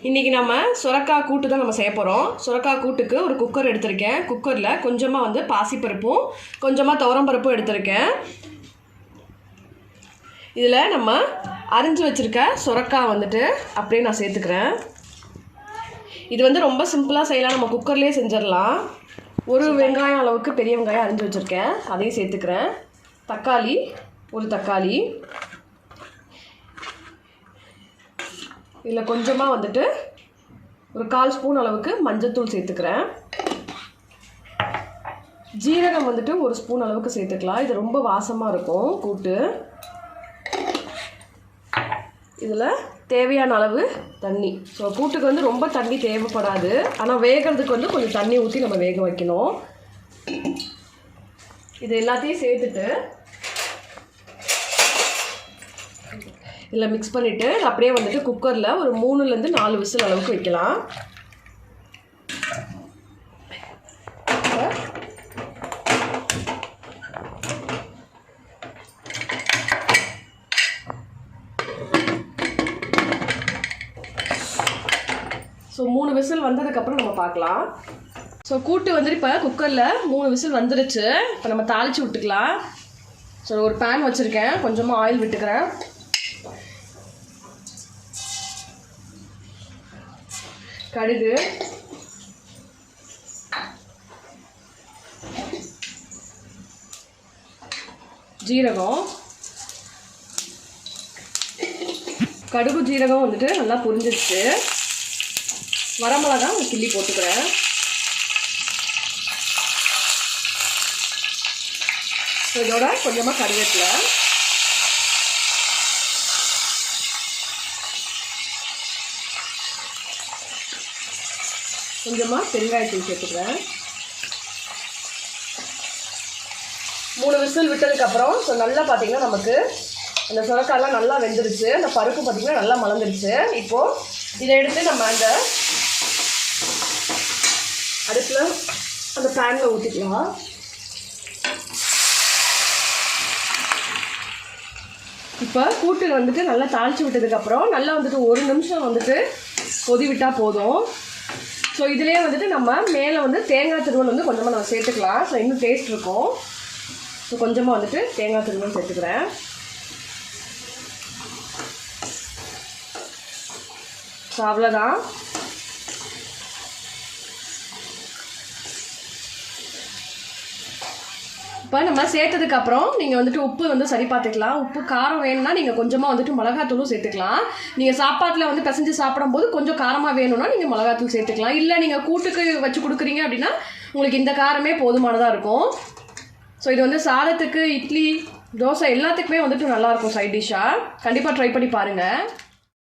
இன்றைக்கி நம்ம சுரக்காய் கூட்டு தான் நம்ம செய்ய போகிறோம். சுரக்காய் கூட்டுக்கு ஒரு குக்கர் எடுத்திருக்கேன். குக்கரில் கொஞ்சமாக வந்து பாசிப்பருப்பும் கொஞ்சமாக துவரம்பருப்பும் எடுத்திருக்கேன். இதில் நம்ம அரிஞ்சு வச்சுருக்க சுரக்காய் வந்துட்டு அப்படியே நான் சேர்த்துக்கிறேன். இது வந்து ரொம்ப சிம்பிளாக செய்யலாம், நம்ம குக்கர்லேயே செஞ்சிடலாம். ஒரு வெங்காயம் அளவுக்கு பெரிய வெங்காயம் அரிஞ்சு வச்சுருக்கேன், அதையும் சேர்த்துக்கிறேன். தக்காளி ஒரு தக்காளி, இதில் கொஞ்சமாக வந்துட்டு ஒரு 1/4 ஸ்பூன் அளவுக்கு மஞ்சள்தூள் சேர்த்துக்கிறேன். ஜீரகம் வந்துட்டு 1 ஸ்பூன் அளவுக்கு சேர்த்துக்கலாம், இது ரொம்ப வாசமாக இருக்கும் கூட்டு. இதில் தேவையான அளவு தண்ணி. ஸோ கூட்டுக்கு வந்து ரொம்ப தண்ணி தேவைப்படாது, ஆனால் வேகிறதுக்கு வந்து கொஞ்சம் தண்ணி ஊற்றி நம்ம வேக வைக்கணும். இது எல்லாத்தையும் சேர்த்துட்டு இதில் மிக்ஸ் பண்ணிவிட்டு அப்படியே வந்துட்டு குக்கரில் ஒரு 3லேருந்து 4 விசில் அளவுக்கு வைக்கலாம். ஸோ 3 விசில் வந்ததுக்கப்புறம் நம்ம பார்க்கலாம். ஸோ கூட்டு வந்துட்டு இப்போ குக்கரில் 3 விசில் வந்துடுச்சு. இப்போ நம்ம தாளித்து விட்டுக்கலாம். ஸோ ஒரு பேன் வச்சுருக்கேன், கொஞ்சமாக ஆயில் விட்டுக்கிறேன். கடுகு, ஜீரகம், கடுகு ஜீரகம் வந்துட்டு நல்லா பொரிஞ்சிருச்சு. வரமிளகா கிள்ளி போட்டுக்கிறேன். இதோட கொஞ்சமாக கருவேப்பிலை, கொஞ்சமாக பெருங்காயத்தூள் சேர்த்துக்கிறேன். 3 விசில் விட்டதுக்கப்புறம் ஸோ நல்லா பார்த்திங்கன்னா நமக்கு அந்த சுரக்காயெல்லாம் நல்லா வெந்துருச்சு. அந்த பருப்பு பார்த்திங்கன்னா நல்லா மலர்ந்துருச்சு. இப்போது இதை எடுத்து நம்ம அந்த அடுப்பில் அந்த பேனில் ஊற்றிக்கலாம். இப்போ கூட்டு வந்துட்டு நல்லா தாளித்து விட்டதுக்கப்புறம் நல்லா வந்துட்டு 1 நிமிஷம் வந்துட்டு கொதி விட்டால் போதும். ஸோ இதிலே வந்துட்டு நம்ம மேலே வந்து தேங்காய் துருவல் வந்து கொஞ்சமாக நம்ம சேர்த்துக்கலாம். ஸோ இன்னும் டேஸ்ட் இருக்கும். ஸோ கொஞ்சமாக வந்துட்டு தேங்காய் துருவல் சேர்த்துக்கிறேன். ஸோ அவ்வளோதான். இப்போ நம்ம சேர்த்ததுக்கப்புறம் நீங்கள் வந்துட்டு உப்பு வந்து சரி பார்த்துக்கலாம். உப்பு காரம் வேணும்னா நீங்கள் கொஞ்சமாக வந்துட்டு மிளகாத்தூளும் சேர்த்துக்கலாம். நீங்கள் சாப்பாட்டில் வந்து பிசைஞ்சு சாப்பிடும்போது கொஞ்சம் காரமாக வேணும்னா நீங்கள் மிளகாத்தூள் சேர்த்துக்கலாம். இல்லை நீங்கள் கூட்டுக்கு வச்சு கொடுக்குறீங்க அப்படின்னா உங்களுக்கு இந்த காரமே போதுமானதாக இருக்கும். ஸோ இது வந்து சாதத்துக்கு, இட்லி, தோசை எல்லாத்துக்குமே வந்துட்டு நல்லாயிருக்கும் சைட் டிஷ்ஷாக. கண்டிப்பாக ட்ரை பண்ணி பாருங்கள்.